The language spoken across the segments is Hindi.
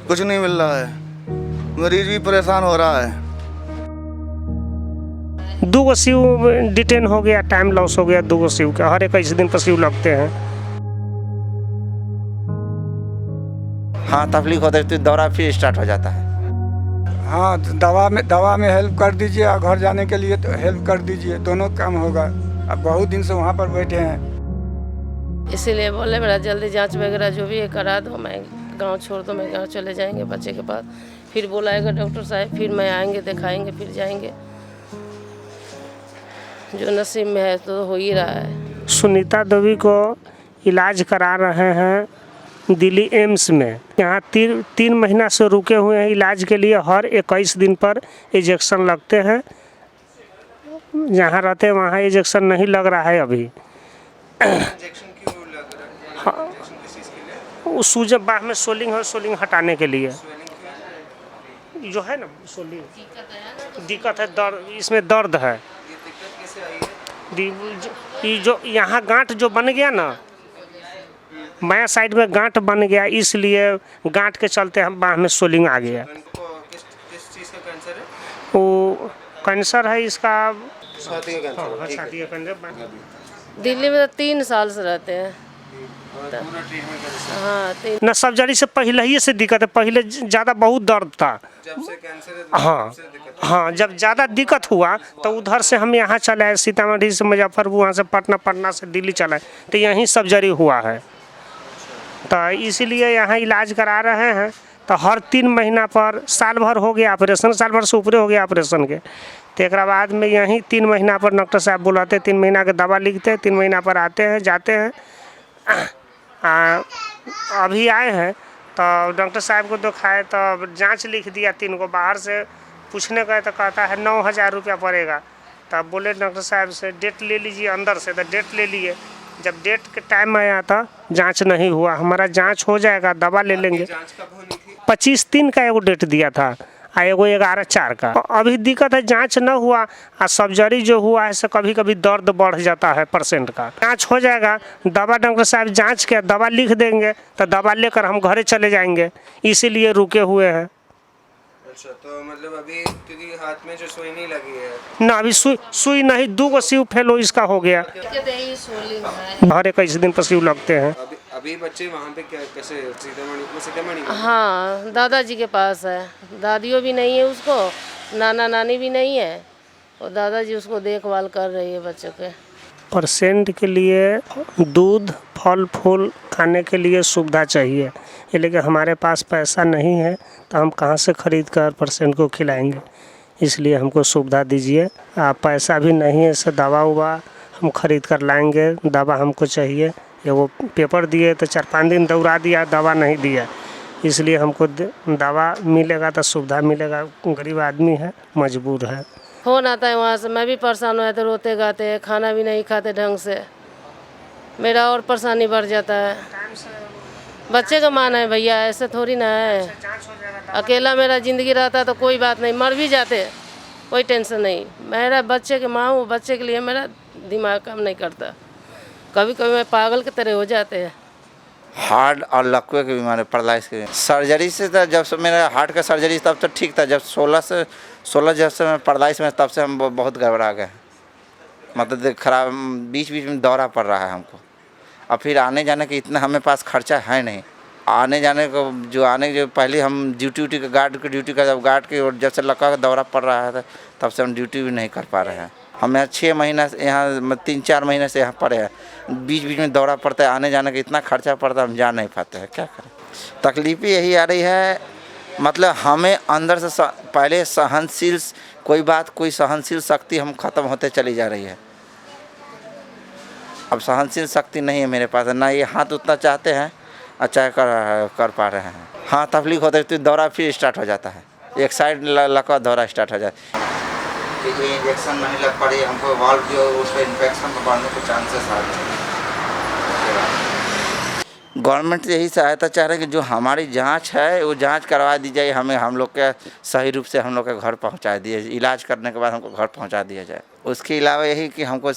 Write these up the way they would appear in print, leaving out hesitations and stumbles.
कुछ नहीं मिल रहा है, मरीज भी परेशान हो रहा है। 2 शिव डिटेन हो गया, टाइम लॉस हो गया 2 शिव का, हर 21 दिन पर शिव लगते हैं। हाँ तकलीफ होता है तो दौरा फिर स्टार्ट हो जाता है। हाँ दवा में हेल्प कर दीजिए और घर जाने के लिए तो हेल्प कर दीजिए, दोनों काम होगा। अब बहुत दिन से वहाँ पर बैठे हैं, इसीलिए बोले मेरा जल्दी जांच वगैरह जो भी है करा दो, मैं गांव छोड़ दो, मैं गांव चले जाएंगे बच्चे के पास, फिर बुलाएगा डॉक्टर साहब, फिर मैं आएंगे दिखाएंगे, फिर जाएंगे। जो नसीब में है तो हो ही रहा है। सुनीता देवी को इलाज करा रहे हैं दिल्ली एम्स में। यहाँ 3 महीना से रुके हुए हैं इलाज के लिए। हर 21 दिन पर इंजेक्शन लगते हैं। जहाँ रहते हैं वहाँ इंजेक्शन नहीं लग रहा है अभी। इंजेक्शन क्यों लग रहा है? इंजेक्शन किस चीज़ के लिए? उस सूजन बाह में सोलिंग है, सोलिंग हटाने के लिए जो है ना सोलिंग दिक्कत है, दर्द, इसमें दर्द है। ये दिक्कत कैसे आई है? ये जो यहाँ गांठ जो बन गया ना, बायां साइड में गांठ बन गया, इसलिए गांठ के चलते हम बाह में सोलिंग आ गया। इनको किस चीज़ का कैंसर है? वो कैंसर है इसका, छाती का कैंसर है। छाती का कैंसर। दिल्ली में तो 3 साल से रहते हैं। पूरा ट्रीटमेंट कैसे? हाँ 3। न सर्जरी से पहले ही से दिक्कत है, पहले ज़्यादा बहुत दर्द था। जब से कैंसर है हाँ तब से दिक्कत है। हाँ, जब ज़्यादा दिक्कत हुआ तो उधर से हम यहाँ चले आए, सीतामढ़ी से मुजफ्फरपुर, वहाँ से पटना, पटना से दिल्ली चलाए, तो यहीं सर्जरी हुआ है। तो इसीलिए यहाँ इलाज करा रहे हैं। तो हर 3 महीना पर, साल भर हो गया ऑपरेशन, साल भर से ऊपर हो गया ऑपरेशन के, तो एक बाद में यहीं 3 महीना पर डॉक्टर साहब बुलाते, 3 महीना के दवा लिखते, 3 महीना पर आते हैं जाते हैं। अभी आए हैं तो डॉक्टर साहब को दिखाए तो जांच लिख दिया 3 को। बाहर से पूछने गए तो कहता है 9,000 रुपया पड़ेगा। तब बोले डॉक्टर साहब से डेट ले लीजिए अंदर से, तो डेट ले लिए। जब डेट के टाइम आया था जांच नहीं हुआ। हमारा जांच हो जाएगा, दवा ले लेंगे। जांच कब होनी थी? 25/3 का एगो डेट दिया था, एगो 11/4 का। अभी दिक्कत है, जांच न हुआ और सर्जरी जो हुआ है से कभी कभी दर्द बढ़ जाता है पेशेंट का। जांच हो जाएगा, दवा डॉक्टर साहब जांच के दवा लिख देंगे, तो दवा लेकर हम घरे चले जाएंगे, इसीलिए रुके हुए हैं। अच्छा, तो मतलब अभी क्योंकि हाथ में जो सुई नहीं लगी है ना, अभी सुई नहीं, 2 शिव फेलो इसका हो गया। हर 21 दिन पर शिव लगते हैं। अभी बच्चे वहाँ पे कैसे? सीतामढ़ी में? हाँ दादाजी के पास है, दादियों भी नहीं है उसको, नाना नानी भी नहीं है, और दादाजी उसको देखभाल कर रही है बच्चों के। पेशेंट के लिए दूध, फल फूल खाने के लिए सुविधा चाहिए, लेकिन हमारे पास पैसा नहीं है तो हम कहाँ से खरीद कर पेशेंट को खिलाएंगे। इसलिए हमको सुविधा दीजिए। पैसा भी नहीं है, इससे दवा उवा हम खरीद कर लाएंगे। दवा हमको चाहिए। ये वो पेपर दिए तो 4-5 दिन दौड़ा दिया, दवा नहीं दिया। इसलिए हमको दवा मिलेगा तो सुविधा मिलेगा। गरीब आदमी है, मजबूर है। फोन आता है वहाँ से, मैं भी परेशान हो जाते, रोते गाते हैं, खाना भी नहीं खाते ढंग से, मेरा और परेशानी बढ़ जाता है। बच्चे का मान है भैया, ऐसे थोड़ी ना है। अकेला मेरा ज़िंदगी रहता तो कोई बात नहीं, मर भी जाते कोई टेंशन नहीं। मेरा बच्चे के माँ हूँ, बच्चे के लिए मेरा दिमाग काम नहीं करता। कभी कभी मैं पागल की तरह हो जाते हैं। हार्ट और लकवे की बीमारी, पैरालाइज की सर्जरी से तो जब से मेरा हार्ट का सर्जरी तब तो ठीक था। जब 16 जब से मैं पैरालाइज में, तब से हम बहुत गड़बड़ा गए। मतलब खराब, बीच बीच में दौरा पड़ रहा है हमको। और फिर आने जाने के इतना हमें पास खर्चा है नहीं। आने जाने को जो पहले हम ड्यूटी का गार्ड की ड्यूटी का, जब गार्ड की और जब से लका का दौरा पड़ रहा है तब से हम ड्यूटी भी नहीं कर पा रहे हैं। हम यहाँ 6 महीना से, यहाँ 3-4 महीने से यहाँ पड़े हैं। बीच बीच में दौरा पड़ता है, आने जाने का इतना खर्चा पड़ता है, हम जा नहीं पाते हैं। क्या करें? तकलीफ यही आ रही है, मतलब हमें अंदर से पहले सहनशील कोई सहनशील शक्ति हम ख़त्म होते चली जा रही है। अब सहनशील शक्ति नहीं है मेरे पास, ना ये हाथ उतना चाहते हैं और चाहे कर पा रहे हैं। हाँ तकलीफ होता है तो दौरा फिर स्टार्ट हो जाता है, एक साइड लगा दौरा स्टार्ट हो जाता है। ये इंजेक्शन नहीं लग पा रही है हमको, वाल्व जो उसका इन्फेक्शन बढ़ने के चांसेस आ रहे हैं। गवर्नमेंट से यही सहायता चाह रहे हैं कि जो हमारी जांच है वो जांच करवा दी जाए, हमें हम लोग के सही रूप से हम लोग के घर पहुंचा दिए, इलाज करने के बाद हमको घर पहुंचा दिया जाए। उसके अलावा यही कि हमको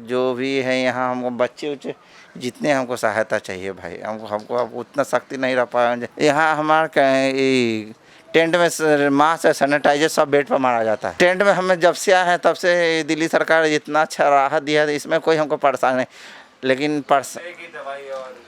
जो भी है यहाँ हमको बच्चे उच्चे जितने हमको सहायता चाहिए भाई, हमको अब उतना शक्ति नहीं रह पाए। यहाँ हमारे टेंट में मास्क सैनिटाइजर सब बेड पर मारा जाता है। टेंट में हमें जब से आए हैं तब से दिल्ली सरकार इतना अच्छा राहत दिया है, इसमें कोई हमको परेशानी नहीं। लेकिन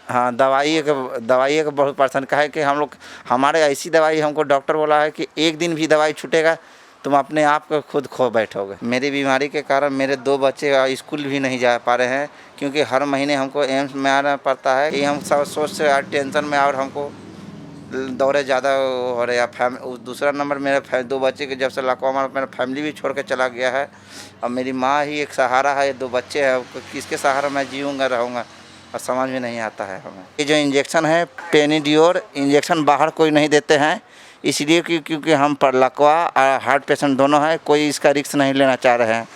हाँ दवाई का बहुत परेशान का है कि हम लोग हमारे ऐसी दवाई हमको डॉक्टर बोला है कि एक दिन भी दवाई छूटेगा तुम अपने आप को खुद खो बैठोगे। मेरी बीमारी के कारण मेरे 2 बच्चे स्कूल भी नहीं जा पा रहे हैं, क्योंकि हर महीने हमको एम्स में आना पड़ता है। कि हम सब सोच से टेंशन में और हमको दौरे ज़्यादा हो रहे हैं। दूसरा नंबर मेरे 2 बच्चे के जब से लकवा मारा मेरा फैमिली भी छोड़ के चला गया है। अब मेरी माँ ही एक सहारा है, 2 बच्चे हैं, किसके सहारा मैं जीऊँगा रहूँगा और समझ में नहीं आता है हमें। ये जो इंजेक्शन है पेनिडियोर इंजेक्शन बाहर कोई नहीं देते हैं, इसलिए क्योंकि हम पर लकवा और हार्ट पेशेंट दोनों हैं, कोई इसका रिस्क नहीं लेना चाह रहे हैं।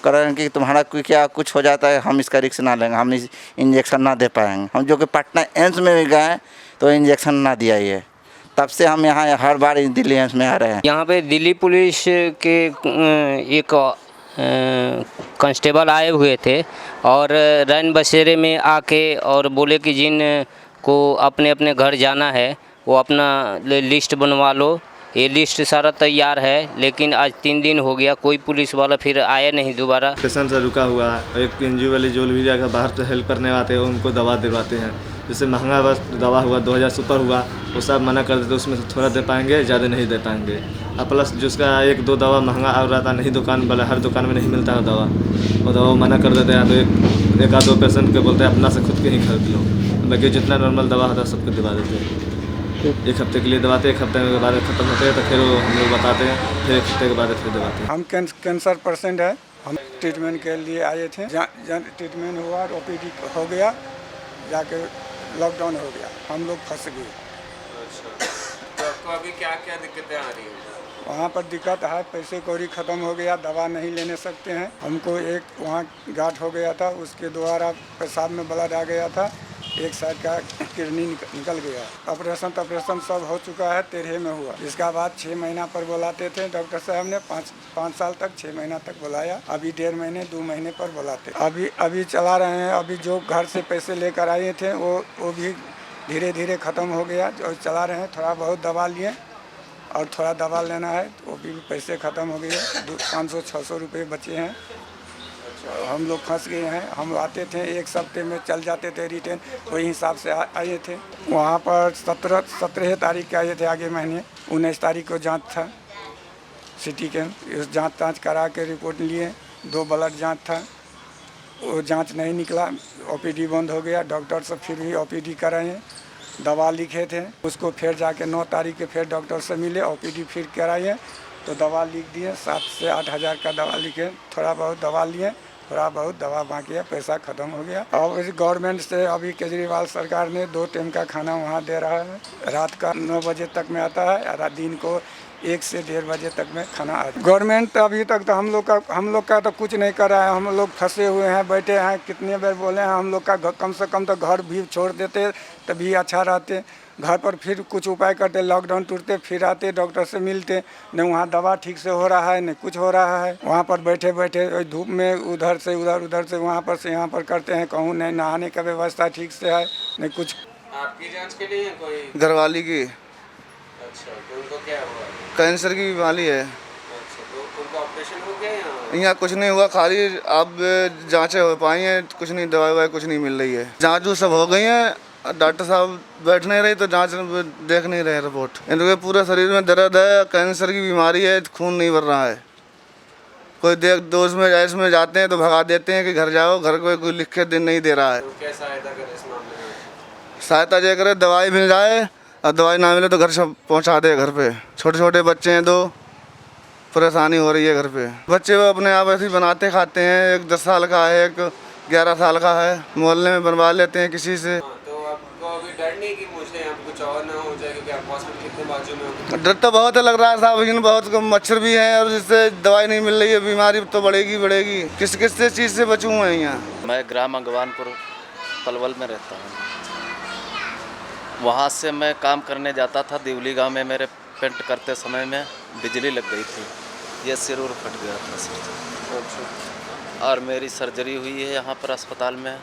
कह रहे हैं कि तुम्हारा क्या कुछ हो जाता है, हम इसका रिस्क ना लेंगे, हम इस इंजेक्शन ना दे पाएंगे। हम जो कि पटना एम्स में भी गए तो इंजेक्शन ना दिया ये, तब से हम यहाँ हर बार दिल्ली एम्स में आ रहे हैं। यहाँ पे दिल्ली पुलिस के एक कांस्टेबल आए हुए थे और रैन बसेरे में आके और बोले कि जिन को अपने अपने घर जाना है वो अपना लिस्ट बनवा लो। ये लिस्ट सारा तैयार है, लेकिन आज 3 दिन हो गया कोई पुलिस वाला फिर आया नहीं दोबारा। स्टेशन से रुका हुआ है। एक एनजीओ वाले जो भी जाकर बाहर से हेल्प करने आते हैं उनको दवा दिलवाते हैं। जैसे महंगा बस दवा हुआ 2000 सुपर हुआ वो सब मना कर देते, उसमें से थोड़ा दे पाएंगे, ज़्यादा नहीं दे पाएंगे। और प्लस जिसका 1-2 दवा महंगा आ रहा था, नहीं दुकान वाला हर दुकान में नहीं मिलता है दवा, वो दवा मना कर देते हैं। तो एक आध 2 पेशेंट के बोलते हैं अपना से खुद के ही खरीद लो, बाकी जितना नॉर्मल दवा होता है सबको दिवा देते हैं। 1 हफ्ते के लिए दवाते, 1 हफ्ते के बाद ख़त्म होते हैं तो फिर हम लोग बताते हैं, फिर 1 हफ्ते के बाद फिर दवाते हैं। हम कैंसर पेशेंट है, हम ट्रीटमेंट के लिए आए थे। ट्रीटमेंट हुआ और OPD हो गया, जाके लॉकडाउन हो गया, हम लोग फंस गए। तो आपको अभी क्या क्या दिक्कतें आ रही हैं? वहाँ पर दिक्कत है, पैसे कौड़ी ख़त्म हो गया, दवा नहीं लेने सकते हैं। हमको एक वहाँ गांठ हो गया था, उसके द्वारा पेशाब में ब्लड आ गया था, एक साइड का किडनी निकल गया। ऑपरेशन सब हो चुका है, 13 में हुआ। इसका बाद 6 महीना पर बुलाते थे डॉक्टर साहब ने, 5 साल तक 6 महीना तक बुलाया। अभी 1.5 महीने 2 महीने पर बुलाते। अभी चला रहे हैं। अभी जो घर से पैसे लेकर आए थे वो भी धीरे धीरे ख़त्म हो गया। जो चला रहे हैं, थोड़ा बहुत दवा लिए और थोड़ा दवा लेना है, तो वो भी पैसे ख़त्म हो गए। 500-600 रुपये बचे हैं। हम लोग फंस गए हैं। हम आते थे 1 हफ्ते में चल जाते थे रिटर्न, वही हिसाब से आए थे। वहाँ पर 17 तारीख के आए थे, आगे महीने 19 तारीख को जांच था सिटी के। उस जांच करा के रिपोर्ट लिए, 2 ब्लड जांच था, वो जांच नहीं निकला, OPD बंद हो गया। डॉक्टर से फिर भी OPD कराए, दवा लिखे थे, उसको फिर जाके 9 तारीख के फिर डॉक्टर से मिले, OPD फिर कराए तो दवा लिख दिए। 7 से 8 हज़ार का दवा लिखे, थोड़ा बहुत दवा लिए, थोड़ा बहुत दवा बाकी है, पैसा ख़त्म हो गया। और इस गवर्नमेंट से अभी केजरीवाल सरकार ने 2 टाइम का खाना वहाँ दे रहा है। रात का 9 बजे तक में आता है और दिन को 1 से 1:30 बजे तक में खाना आता है। गवर्नमेंट अभी तक तो हम लोग का तो कुछ नहीं कर रहा है। हम लोग फंसे हुए हैं, बैठे हैं। कितने बार बोले हैं हम लोग का कम से कम तो घर भी छोड़ देते तभी अच्छा रहते। घर पर फिर कुछ उपाय करते, लॉकडाउन टूटते, फिर आते डॉक्टर से मिलते। न वहाँ दवा ठीक से हो रहा है, न कुछ हो रहा है। वहाँ पर बैठे बैठे धूप में उधर से उधर से वहाँ पर से यहाँ पर करते हैं। कहूँ नहीं नहाने का व्यवस्था ठीक से है, नहीं कुछ। आपकी जांच के लिए कोई घरवाली की? अच्छा, तो उनको क्या हुआ? कैंसर की बीमारी है। अच्छा, तो उनका ऑपरेशन हो गया या? यहाँ कुछ नहीं हुआ, खाली अब जांचें हो पाई हैं, कुछ नहीं, दवाई कुछ नहीं मिल रही है। जांच सब हो गई हैं, डॉक्टर साहब बैठ नहीं रही तो जांच देख नहीं रहे रिपोर्ट। इनके पूरे शरीर में दर्द है, कैंसर की बीमारी है, खून नहीं भर रहा है। कोई इसमें जाते हैं तो भगा देते हैं कि घर जाओ, घर कोई लिख के दिन नहीं दे रहा है। तो क्या सहायता करें इस मामले में? सहायता ये करे, दवाई मिल जाए, और दवाई ना मिले तो घर से पहुँचा दे। घर पे छोटे छोटे बच्चे हैं, 2 परेशानी हो रही है घर पे। बच्चे वो अपने आप ऐसे ही बनाते खाते हैं। एक 10 साल का है, एक 11 साल का है। मोहल्ले में बनवा लेते हैं किसी से। अभी डर नहीं कि मुझे यहाँ कुछ और ना हो जाए, क्योंकि आप हॉस्पिटल कितने बाजू में हो? डर तो बहुत लग रहा है साहब, लेकिन बहुत मच्छर भी हैं और जिससे दवाई नहीं मिल रही है, बीमारी तो बढ़ेगी। किस चीज़ से बचूँ मैं यहाँ? मैं ग्राम अंगवानपुर पलवल में रहता हूँ। वहाँ से मैं काम करने जाता था दिवली गांव में, मेरे पेंट करते समय में बिजली लग गई थी, ये सिर उर फट गया था सर। और मेरी सर्जरी हुई है यहाँ पर अस्पताल में,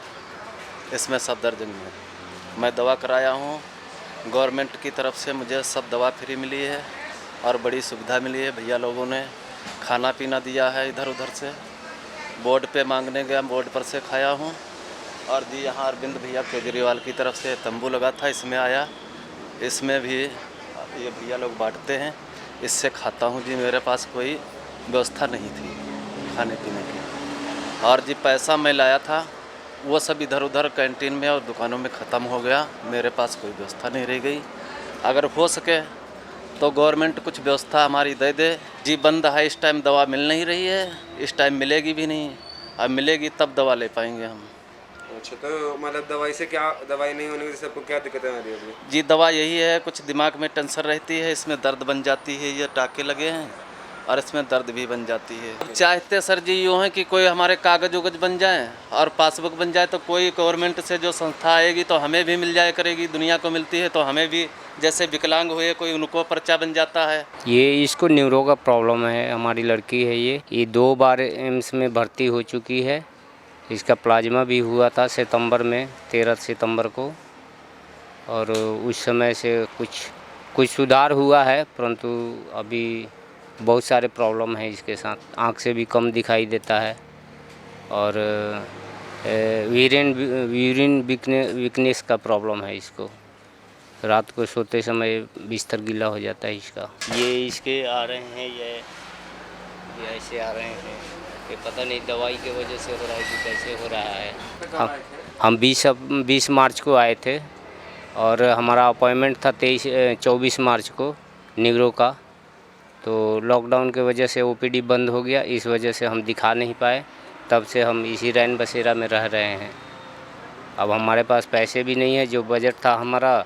इसमें सफदरजंग में। मैं दवा कराया हूँ, गवर्नमेंट की तरफ से मुझे सब दवा फ्री मिली है और बड़ी सुविधा मिली है। भैया लोगों ने खाना पीना दिया है, इधर उधर से बोर्ड पे मांगने गया, बोर्ड पर से खाया हूँ। और जी यहाँ अरविंद भैया केजरीवाल की तरफ से तंबू लगा था, इसमें आया, इसमें भी ये भैया लोग बांटते हैं, इससे खाता हूँ जी। मेरे पास कोई व्यवस्था नहीं थी खाने पीने की। और जी पैसा मैं लाया था वो सब इधर उधर कैंटीन में और दुकानों में ख़त्म हो गया, मेरे पास कोई व्यवस्था नहीं रह गई। अगर हो सके तो गवर्नमेंट कुछ व्यवस्था हमारी दे दे जी। बंद है इस टाइम, दवा मिल नहीं रही है, इस टाइम मिलेगी भी नहीं, अब मिलेगी तब दवा ले पाएंगे हम। अच्छा, तो मतलब दवाई से क्या, दवाई नहीं होने से आपको क्या दिक्कतें आ रही है? जी दवा यही है, कुछ दिमाग में टेंशन रहती है, इसमें दर्द बन जाती है, ये टाँके लगे हैं और इसमें दर्द भी बन जाती है। चाहते सर जी यूँ है कि कोई हमारे कागज उगज बन जाए और पासबुक बन जाए, तो कोई गवर्नमेंट से जो संस्था आएगी तो हमें भी मिल जाया करेगी। दुनिया को मिलती है तो हमें भी, जैसे विकलांग हुए कोई उनको पर्चा बन जाता है। ये इसको न्यूरो का प्रॉब्लम है, हमारी लड़की है ये 2 बार एम्स में भर्ती हो चुकी है। इसका प्लाज्मा भी हुआ था सितंबर में, 13 सितंबर को, और उस समय से कुछ सुधार हुआ है, परंतु अभी बहुत सारे प्रॉब्लम है इसके साथ। आँख से भी कम दिखाई देता है और यूरिन वीकनेस का प्रॉब्लम है इसको। रात को सोते समय बिस्तर गीला हो जाता है इसका। ये इसके आ रहे हैं, ये ऐसे आ रहे हैं, ये पता नहीं दवाई की वजह से हो रहा है कि कैसे हो रहा है। हम 20 मार्च को आए थे और हमारा अपॉइंटमेंट था 24 मार्च को न्यूरो का। तो लॉकडाउन की वजह से ओपीडी बंद हो गया, इस वजह से हम दिखा नहीं पाए। तब से हम इसी रैन बसेरा में रह रहे हैं। अब हमारे पास पैसे भी नहीं है, जो बजट था हमारा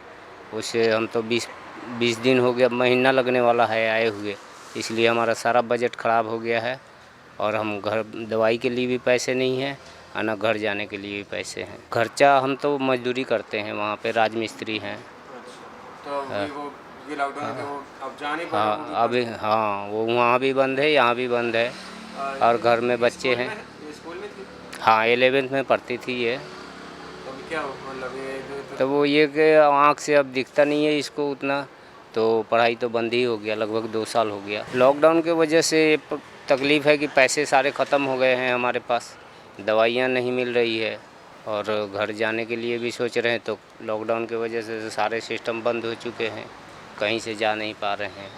उससे हम तो 20 दिन हो गया, महीना लगने वाला है आए हुए, इसलिए हमारा सारा बजट ख़राब हो गया है। और हम घर दवाई के लिए भी पैसे नहीं हैं और ना घर जाने के लिए भी पैसे हैं। खर्चा हम तो मजदूरी करते हैं, वहाँ पे राजमिस्त्री हैं। तो वो लॉकडाउन है वो अब जा नहीं पा हाँ रहे? अभी हाँ, वो वहाँ भी बंद है, यहाँ भी बंद है, और घर में बच्चे हैं। स्कूल में थी? हाँ 11th में पढ़ती थी ये। तो अभी क्या मतलब ये तो वो ये कि आँख से अब दिखता नहीं है इसको उतना, तो पढ़ाई तो बंद ही हो गया, लगभग 2 साल हो गया। लॉकडाउन के वजह से तकलीफ़ है कि पैसे सारे ख़त्म हो गए हैं हमारे पास, दवाइयाँ नहीं मिल रही है, और घर जाने के लिए भी सोच रहे हैं तो लॉकडाउन की वजह से सारे सिस्टम बंद हो चुके हैं, कहीं से जा नहीं पा रहे हैं।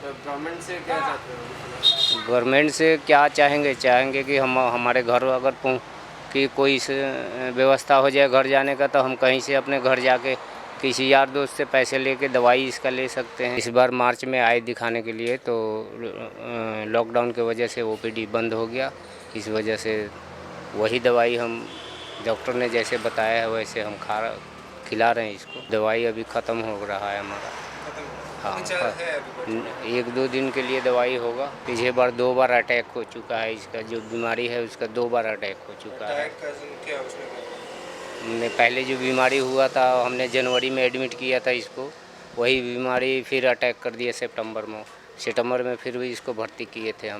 गवर्नमेंट से क्या चाहते हो? गवर्नमेंट से क्या चाहेंगे कि हमारे घर अगर कि कोई व्यवस्था हो जाए घर जाने का, तो हम कहीं से अपने घर जाके किसी यार दोस्त से पैसे लेके दवाई इसका ले सकते हैं। इस बार मार्च में आए दिखाने के लिए, तो लॉकडाउन की वजह से ओपीडी बंद हो गया, इस वजह से वही दवाई हम डॉक्टर ने जैसे बताया है वैसे हम खिला रहे हैं इसको। दवाई अभी ख़त्म हो रहा है हमारा। हाँ, 1-2 दिन के लिए दवाई होगा। पिछले बार 2 बार अटैक हो चुका है, इसका जो बीमारी है उसका 2 बार अटैक हो चुका है। पहले जो बीमारी हुआ था हमने जनवरी में एडमिट किया था इसको, वही बीमारी फिर अटैक कर दिया सितंबर में फिर भी इसको भर्ती किए थे हम।